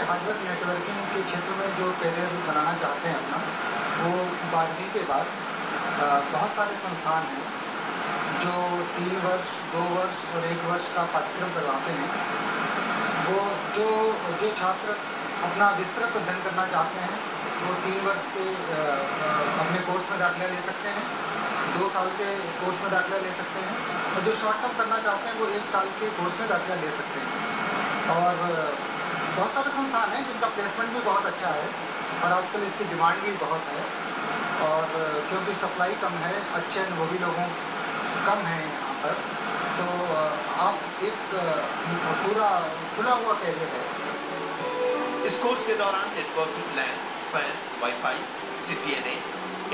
Hardware networking के क्षेत्र में जो करियर बनाना चाहते हैं अपना, वो 12वीं के बाद बहुत सारे संस्थान हैं जो 3 वर्ष, 2 वर्ष और 1 वर्ष का पाठ्यक्रम करवाते हैं। वो जो छात्र अपना विस्तृत अध्ययन करना चाहते हैं वो 3 वर्ष के अपने कोर्स में दाखिला ले सकते हैं, 2 साल के कोर्स में दाखिला ले सकते हैं, और जो शॉर्ट टर्म करना चाहते हैं वो 1 साल के कोर्स में दाखिला ले सकते हैं। और बहुत सारे संस्थान हैं जिनका प्लेसमेंट भी बहुत अच्छा है और आजकल इसकी डिमांड भी बहुत है, और क्योंकि सप्लाई कम है, अच्छे अनुभवी लोगों कम हैं यहाँ पर, तो आप एक पूरा खुला हुआ कैरियर है। इस कोर्स के दौरान networking, LAN, WAN, wifi, CCNA,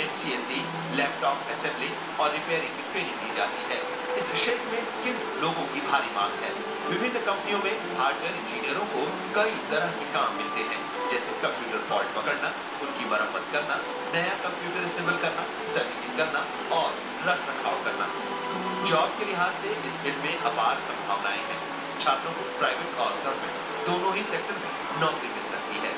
NCSE, laptop assembly और रिपेयरिंग की ट्रेनिंग दी जाती है। इस क्षेत्र में स्किल्ड लोगों की भारी मांग है। विभिन्न कंपनियों में हार्डवेयर इंजीनियरों को कई तरह के काम मिलते हैं, जैसे कंप्यूटर फॉल्ट पकड़ना, उनकी मरम्मत करना, नया कंप्यूटर असेंबल करना, सर्विसिंग करना और रख रखाव करना। जॉब के लिहाज से इस फील्ड में अपार संभावनाएं हैं। छात्रों को प्राइवेट और गवर्नमेंट दोनों ही सेक्टर में नौकरी मिल सकती है।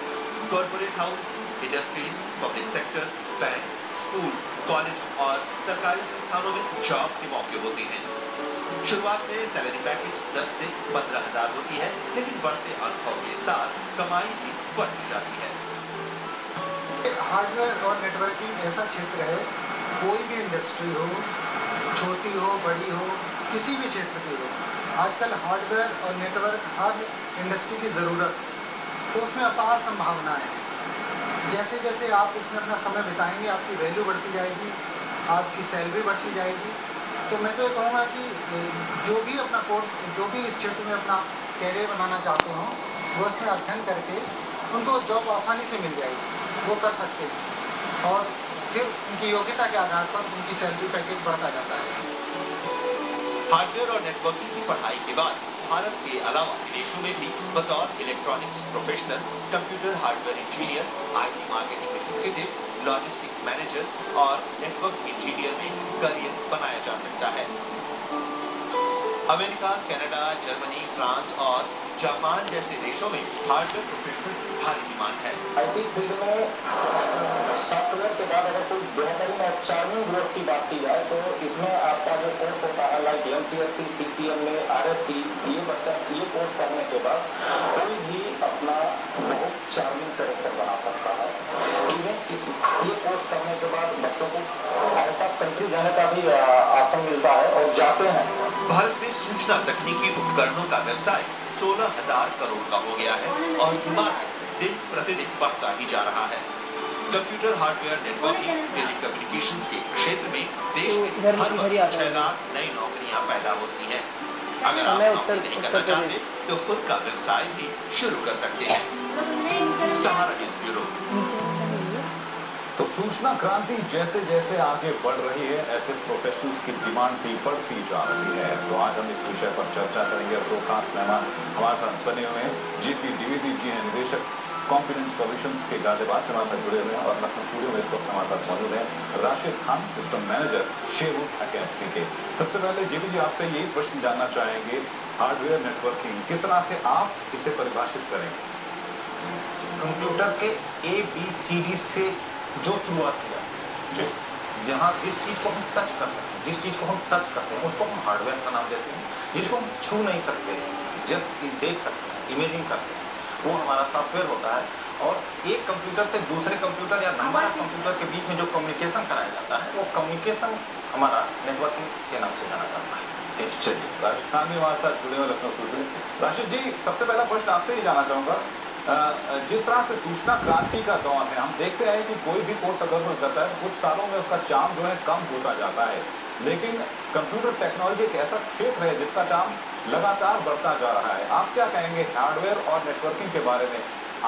Corporate house, industries, public sector, bank, school, college और सरकारी संस्थानों में जॉब के मौके होते हैं। शुरुआत में सैलरी पैकेज 10 से 15,000 होती है, लेकिन बढ़ते अनुभव के साथ कमाई भी बढ़ती जाती है। हार्डवेयर और नेटवर्किंग ऐसा क्षेत्र है, कोई भी इंडस्ट्री हो, छोटी हो, बड़ी हो, किसी भी क्षेत्र की हो, आजकल हार्डवेयर और नेटवर्क हर इंडस्ट्री की ज़रूरत है, तो उसमें अपार संभावनाएं हैं। जैसे जैसे आप इसमें अपना समय बिताएंगे, आपकी वैल्यू बढ़ती जाएगी, आपकी सैलरी बढ़ती जाएगी। तो मैं तो ये कहूँगा कि जो भी अपना कोर्स, जो भी इस क्षेत्र में अपना कैरियर बनाना चाहते हों, वो इसमें अध्ययन करके उनको जॉब आसानी से मिल जाएगी, वो कर सकते हैं, और फिर उनकी योग्यता के आधार पर उनकी सैलरी पैकेज बढ़ता जाता है। हार्डवेयर और नेटवर्किंग की पढ़ाई के बाद भारत के अलावा विदेशों में भी बतौर electronics professional, computer hardware engineer, IT marketing executive, logistics manager और नेटवर्क इंजीनियर में करियर बनाया जा सकता है। अमेरिका, कनाडा, जर्मनी, फ्रांस और जापान जैसे देशों में हार्डवेयर प्रोफेशनल्स की भारी डिमांड है। IT फील्ड में सॉफ्टवेयर के बाद अगर कोई बेहतरीन और चार्मिंग ग्रोथ की बात की जाए तो इसमें आपका जो कोर्स होता है, लाइक MCSE, CCNA, RSC, ये कोर्स करने के बाद कोई भी अपना बहुत चार्मिंग कैरेक्टर बना सकता है। इवन ये कोर्स करने के बाद बच्चों को आउट ऑफ कंट्री जाने का भी ऑप्शन मिलता है और जाते हैं। भारत में सूचना तकनीकी उपकरणों का व्यवसाय 16,000 करोड़ का हो गया है और मार्केट दिन प्रतिदिन बढ़ता ही जा रहा है। कंप्यूटर हार्डवेयर नेटवर्किंग, टेलीकम्युनिकेशंस के क्षेत्र में देश में हर वर्ष 6 लाख नई नौकरियां पैदा होती हैं। अगर आप नौकरी नहीं करना चाहते तो खुद का व्यवसाय भी शुरू कर सकते हैं। सहारा न्यूज़ ब्यूरो। तो सूचना क्रांति जैसे जैसे आगे बढ़ रही है, ऐसे प्रोफेशनल्स की डिमांड भी बढ़ती जा रही है। तो आज हम इस विषय पर चर्चा करेंगे और 2 खास मेहमान हमारे साथ बने हुए हैं। GP द्विवेदी जी हैं, निदेशक कॉम्पिडेंट सॉल्यूशंस के गाजियाबाद से हमारे साथ जुड़े हुए हैं, और लखनऊ स्टूडियो में इस वक्त हमारे साथ मौजूद हैं Rashid Khan, system manager Sherwood academy के। सबसे पहले GP जी आपसे यही प्रश्न जानना चाहेंगे, हार्डवेयर नेटवर्किंग किस तरह से आप इसे परिभाषित करेंगे? कंप्यूटर के ABCD से जो शुरुआत किया, जहाँ जिस चीज़ को हम टच कर सकते हैं, जिस चीज़ को हम टच करते हैं उसको हम हार्डवेयर का नाम देते हैं। जिसको हम छू नहीं सकते, जस्ट देख सकते हैं, इमेजिंग करते हैं, वो हमारा सॉफ्टवेयर होता है। और एक कंप्यूटर से दूसरे कंप्यूटर या नंबर ऑफ कंप्यूटर के बीच में जो कम्युनिकेशन कराया जाता है, वो कम्युनिकेशन हमारा नेटवर्किंग के नाम से जाना जाता है। चलिए, राशिद खान भी हमारे साथ जुड़े हुए लखनऊ स्टूडियो में। राशिद जी, सबसे पहला प्रश्न आपसे ही जानना चाहूँगा, जिस तरह से सूचना क्रांति का दौर है, हम देखते हैं कि कोई भी कोर्स अगर कोई करता है कुछ सालों में उसका चार्म जो है कम होता जाता है, लेकिन कंप्यूटर टेक्नोलॉजी एक ऐसा क्षेत्र है जिसका चार्म लगातार बढ़ता जा रहा है। आप क्या कहेंगे हार्डवेयर और नेटवर्किंग के बारे में?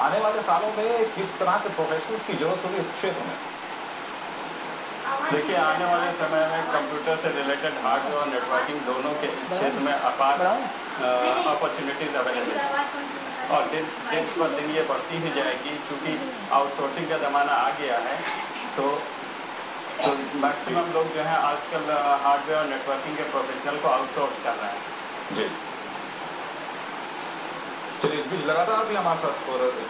आने वाले सालों में किस तरह के प्रोफेशनल्स की जरूरत होगी इस क्षेत्र में? देखिए, आने वाले समय में कंप्यूटर से रिलेटेड हार्डवेयर और नेटवर्किंग दोनों के क्षेत्र में अपार अपॉर्चुनिटीज अवेलेबल है, और दिन पर दिन ये बढ़ती ही जाएगी, क्योंकि आउटसोर्सिंग का ज़माना आ गया है। तो मैक्सिमम लोग जो है आजकल हार्डवेयर और नेटवर्किंग के प्रोफेशनल को आउटसोर्स कर रहे हैं। जी, चलिए, इस बीच लगातार भी हमारे साथ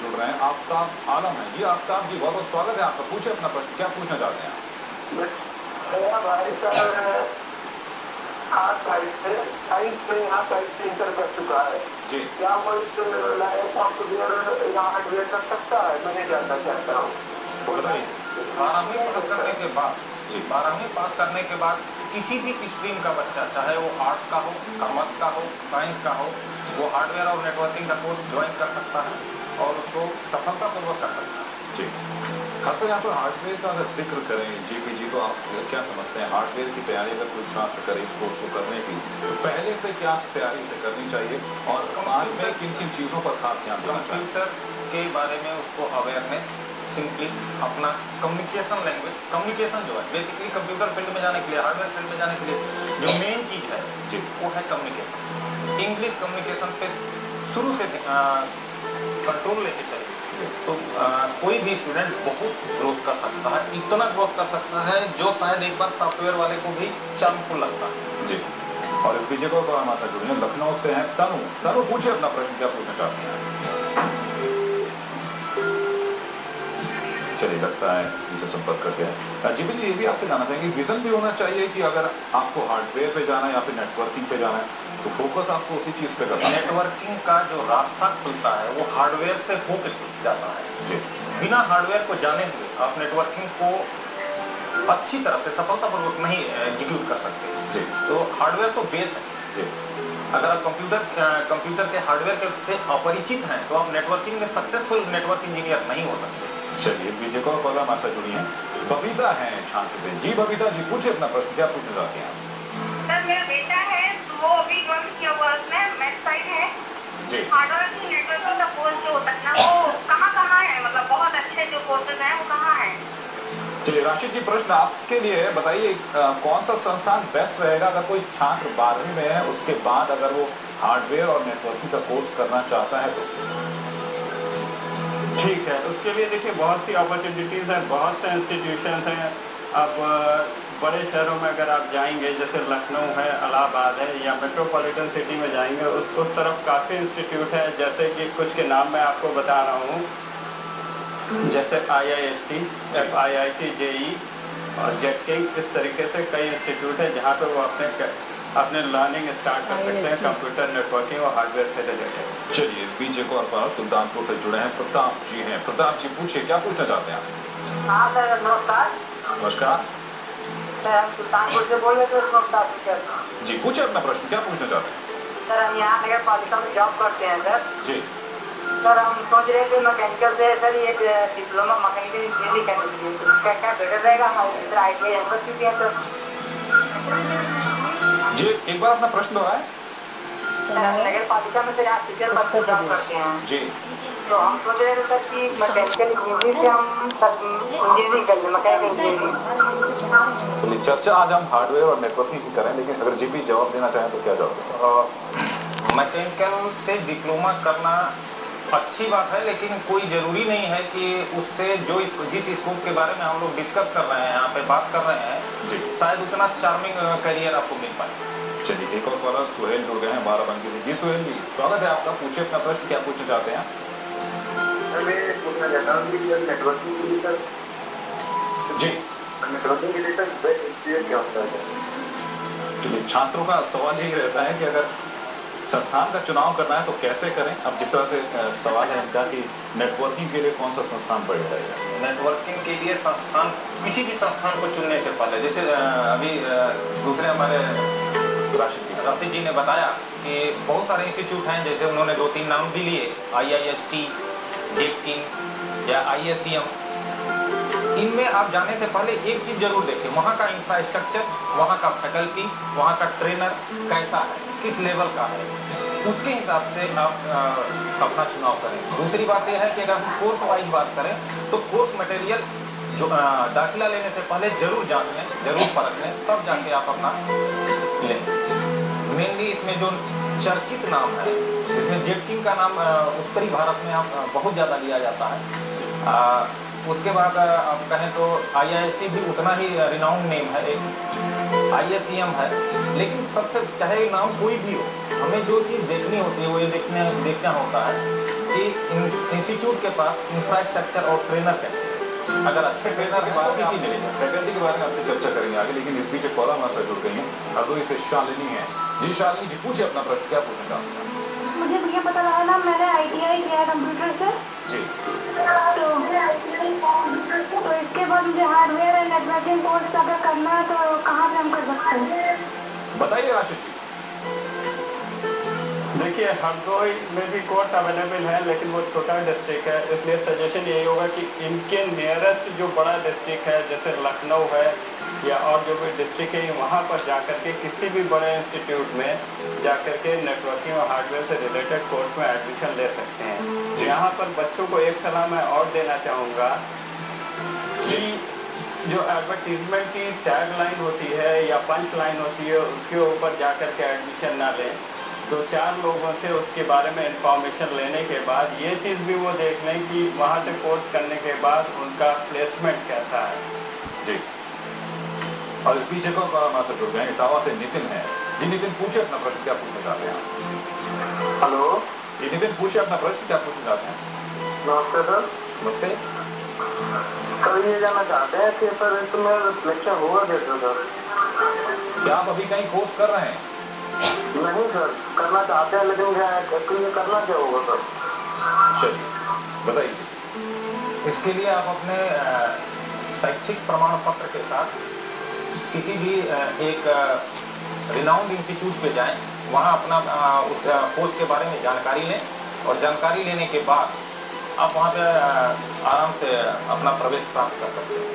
जुड़ रहे हैं आफ्ताब आलम है। जी आफ्ताब जी, बहुत बहुत स्वागत है आपका। पूछे अपना प्रश्न, क्या पूछना चाहते हैं? मेरा भाई सर हाथ साइड में यहाँ साइड से इंटर कर चुका है जी, क्या वो इस सॉफ्टवेयर या हार्डवेयर कर सकता है? मैं नहीं जानना चाहता हूँ। बताइए। 12वीं पास करने के बाद 12वीं पास करने के बाद किसी भी स्ट्रीम का बच्चा, चाहे वो आर्ट्स का हो, कॉमर्स का हो, साइंस का हो, वो हार्डवेयर और नेटवर्किंग का कोर्स ज्वाइन कर सकता है और उसको सफलतापूर्वक कर सकता है। जी, खासकर यहाँ पर हार्डवेयर का अगर जिक्र करें जीपी तो आप क्या समझते हैं हार्डवेयर की तैयारी अगर कोई छात्र करे इस कोर्स को करने की तो पहले से क्या तैयारी से करनी चाहिए और आज में किन किन चीज़ों पर खास ध्यान देना चाहिए? कंप्यूटर के बारे में उसको अवेयरनेस, सिंपली अपना कम्युनिकेशन लैंग्वेज, कम्युनिकेशन जो है बेसिकली कंप्यूटर फील्ड में जाने के लिए, हार्डवेयर फील्ड में जाने के लिए जो मेन चीज़ है जी वो है कम्युनिकेशन। इंग्लिश कम्युनिकेशन पे शुरू से कंट्रोल लेके चले तो कोई भी स्टूडेंट बहुत ग्रोथ कर सकता है, इतना ग्रोथ कर सकता है जो शायद एक बार सॉफ्टवेयर वाले को भी चार्मफुल लगता है जी। और इस बीच को हमारे साथ जुड़े हैं लखनऊ से हैं तनु पूछिए अपना प्रश्न, क्या पूछना चाहते हैं? चलिए लगता है इनसे संपर्क करके हैं। जीपी जी, ये भी आपसे जानना चाहेंगे विजन भी होना चाहिए कि अगर आपको हार्डवेयर पे जाना है या फिर नेटवर्किंग पे जाना है तो फोकस आपको उसी चीज़ पे करना है। नेटवर्किंग का जो रास्ता खुलता है वो हार्डवेयर से होकर जाता है जी। बिना हार्डवेयर को जाने हुए आप नेटवर्किंग को अच्छी तरह से सफलतापूर्वक नहीं एग्जीक्यूट कर सकते जी। तो हार्डवेयर तो बेस है जी। अगर आप कंप्यूटर के हार्डवेयर से अपरिचित हैं तो आप नेटवर्किंग में सक्सेसफुल नेटवर्क इंजीनियर नहीं हो सकते। चलिए बीजे को कॉल हमारे साथ जुड़ी हैं बबीता हैं झांसी से। जी बबीता जी, पूछिए अपना प्रश्न, क्या पूछना चाहते हैं? सर मेरा बेटा है वो अभी 12th किया हुआ है, उसमें मैथ साइड है जी। हार्डवेयर नेटवर्किंग का कोर्स जो होता है ना वो कहाँ है, मतलब बहुत अच्छे जो कोर्सेज हैं वो कहाँ है? चलिए राशिद जी, प्रश्न आपके लिए है, बताइए कौन सा संस्थान बेस्ट रहेगा अगर कोई छात्र 12वीं में है उसके बाद अगर वो हार्डवेयर और नेटवर्किंग का कोर्स करना चाहता है तो? ठीक है, उसके लिए देखिए बहुत सी अपॉर्चुनिटीज़ हैं, बहुत से इंस्टीट्यूशंस हैं। अब बड़े शहरों में अगर आप जाएंगे जैसे लखनऊ है, इलाहाबाद है या मेट्रोपॉलिटन सिटी में जाएंगे उस तरफ काफ़ी इंस्टीट्यूट है, जैसे कि कुछ के नाम मैं आपको बता रहा हूँ, जैसे IIST, FIIT, JEE और जेटकिंग, इस तरीके से कई इंस्टीट्यूट है जहाँ पे वो अपने लर्निंग स्टार्ट कर सकते हैं कंप्यूटर नेटवर्किंग और हार्डवेयर से रिलेटेड। चलिए इस बीच एक और बार सुल्तानपुर से जुड़े हैं प्रताप जी हैं। प्रताप जी पूछिए, क्या पूछना चाहते हैं आप? हाँ सर नमस्कार। नमस्कार सर हम सुल्तानपुर से बोल रहे थे सर। जी, पूछिए अपना प्रश्न, क्या पूछना चाहते हैं? सर हम यहाँ नगर पालिका में जॉब करते हैं सर। जी सर हम सोच रहे थे मैकेनिकल से सर ये डिप्लोमा मैकेनिकल इंजीनियरिंग करने के लिए क्या क्या बेटर रहेगा? हमारे आईटीआई हम कर चुके हैं सर। जी एक बार अपना प्रश्न दोहराएं। नगर पालिका में सर यहाँ टीचर पद पर जॉब करते हैं जी। तो हम सोच रहे थे सर कि मैकेनिकल इंजीनियरिंग से हम इंजीनियरिंग कर लें, मैकेनिकल इंजीनियरिंग। चलिए चर्चा आज हम हार्डवेयर और नेटवर्किंग की करें, लेकिन अगर जीपी जवाब देना चाहें तो क्या जवाब? मैकेनिकल से डिप्लोमा करना अच्छी बात है, लेकिन कोई ज़रूरी नहीं है कि उससे जो जिस स्कोप के बारे में हम लोग डिस्कस कर रहे हैं, यहाँ पे बात कर रहे हैं जी, शायद उतना चार्मिंग करियर आपको मिल पाए। चलिए एक और कॉलर सुहेल जुड़ गए हैं बाराबंकी से। जी सुहेल जी, स्वागत है आपका, पूछिए अपना प्रश्न, क्या पूछना चाहते हैं? मैं पूछना चाहता हूँ कि नेटवर्किंग के लिए सर जी नेटवर्किंग के लिए सर बेस्ट एक्सपीरियंस क्या होता है? चलिए छात्रों का सवाल यही रहता है कि अगर संस्थान का चुनाव करना है तो कैसे करें। अब जिस तरह से सवाल है इनका कि नेटवर्किंग के लिए कौन सा संस्थान बढ़िया रहेगा? नेटवर्किंग के लिए संस्थान, किसी भी संस्थान को चुनने से पहले, जैसे अभी दूसरे हमारे राशिद जी ने बताया कि बहुत सारे इंस्टीट्यूट हैं, जैसे उन्होंने 2-3 नाम भी लिए, IIST, जेटकिंग या ISCM। इनमें आप जाने से पहले एक चीज़ जरूर देखें, वहाँ का इंफ्रास्ट्रक्चर, वहाँ का फैकल्टी, वहाँ का ट्रेनर कैसा है, किस लेवल का है, उसके हिसाब से आप अपना चुनाव करें। दूसरी बात यह है कि अगर हम कोर्स वाइज बात करें तो कोर्स मटेरियल जो दाखिला लेने से पहले जरूर जांच लें, जरूर परख लें, तब जाके आप अपना लें। मेनली इसमें जो चर्चित नाम है, जिसमें जेटकिंग का नाम उत्तरी भारत में बहुत ज़्यादा लिया जाता है। उसके बाद आप कहें तो IIST भी उतना ही रिनाउंड नेम है, एक ISCM है, लेकिन सबसे चाहे नाम कोई भी हो, हमें जो चीज़ देखनी होती है वो ये देखना होता है कि इंस्टीट्यूट के पास इंफ्रास्ट्रक्चर और ट्रेनर कैसे है। अगर अच्छे ट्रेनर हैं तो किसी मिलेंगे। फैकल्टी के बारे में आपसे चर्चा करेंगे आगे, लेकिन इस बीच एक कॉलर हमारे साथ जुड़ गई हैं हरदोई से शालिनी है। जी शालिनी जी, पूछिए अपना प्रश्न, क्या पूछना चाहते हैं? मुझे भैया पता लगा ना, मैंने ITI किया है कंप्यूटर से जी, तो इसके बाद मुझे हार्डवेयर एंड नेटवर्किंग कोर्स अगर करना है तो कहाँ से हम कर सकते हैं? बताइए राशिद जी। देखिए, हरदोई में भी कोर्स अवेलेबल है, लेकिन वो छोटा डिस्ट्रिक्ट है, इसलिए सजेशन यही होगा कि इनके नियरेस्ट जो बड़ा डिस्ट्रिक्ट है, जैसे लखनऊ है या और जो भी डिस्ट्रिक्ट है, वहाँ पर जाकर के किसी भी बड़े इंस्टीट्यूट में जाकर के नेटवर्किंग और हार्डवेयर से रिलेटेड कोर्स में एडमिशन ले सकते हैं। यहाँ पर बच्चों को एक सलाह मैं और देना चाहूँगा कि जो एडवर्टीजमेंट की टैग लाइन होती है या पंच लाइन होती है, उसके ऊपर जाकर के एडमिशन ना लें। 2-4 लोगों से उसके बारे में इंफॉर्मेशन लेने के बाद ये चीज़ भी वो देख लें कि वहाँ से कोर्स करने के बाद उनका प्लेसमेंट कैसा है। जी, और इस पीछे को हमारे साथ जुड़ गए इटावा से नितिन है। जी नितिन, पूछिए अपना प्रश्न, क्या पूछना चाहते हैं आप? हेलो जी नितिन, पूछिए अपना प्रश्न, क्या पूछना चाहते हैं? नमस्ते सर। नमस्ते। सर ये जानना चाहते हैं कि सर इसमें सिलेक्शन हुआ कैसे सर? क्या आप अभी कहीं कोर्स कर रहे हैं? नहीं सर, करना चाहते हैं, लेकिन ये करना क्या होगा सर? चलिए बताइए। इसके लिए आप अपने शैक्षिक प्रमाण पत्र के साथ किसी भी एक रिनाउंड इंस्टीट्यूट पे जाएं, वहाँ अपना उस कोर्स के बारे में जानकारी लें, और जानकारी लेने के बाद आप वहाँ पे आराम से अपना प्रवेश प्राप्त कर सकते हैं।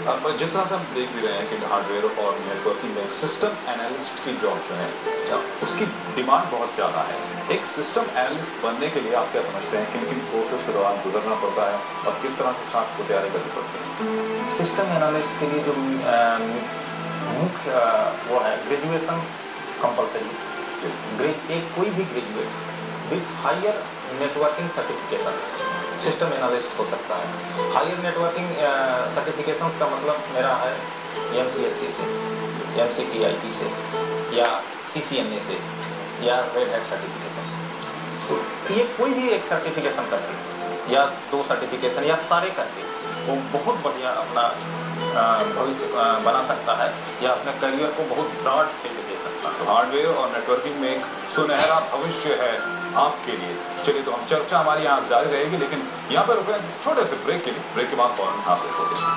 अब जिस तरह से हम देख भी रहे हैं कि हार्डवेयर और नेटवर्किंग में सिस्टम एनालिस्ट की जॉब जो है उसकी डिमांड बहुत ज़्यादा है। एक सिस्टम एनालिस्ट बनने के लिए आप क्या समझते हैं, किन किन कोर्सेज के दौरान गुजरना पड़ता है और किस तरह से छात्र को तैयारी करनी पड़ती है? सिस्टम एनालिस्ट के लिए जो मुख्य वो है ग्रेजुएशन कंपलसरी। एक कोई भी graduate with higher networking certification system analyst हो सकता है। हायर नेटवर्किंग सर्टिफिकेशंस का मतलब मेरा है MCSE से, MCTIP से या CCNA से या रेड हैट सर्टिफिकेशन से। तो ये कोई भी एक सर्टिफिकेशन करके या 2 सर्टिफिकेशन या सारे करके वो बहुत बढ़िया अपना भविष्य बना सकता है या अपने करियर को बहुत ब्रॉड फील्ड दे सकता है। तो हार्डवेयर और नेटवर्किंग में एक सुनहरा भविष्य है आपके लिए। चलिए, तो हम चर्चा हमारी यहाँ जारी रहेगी, लेकिन यहाँ पर रुके छोटे से ब्रेक के लिए। ब्रेक के बाद फौरन हासिल होते हैं।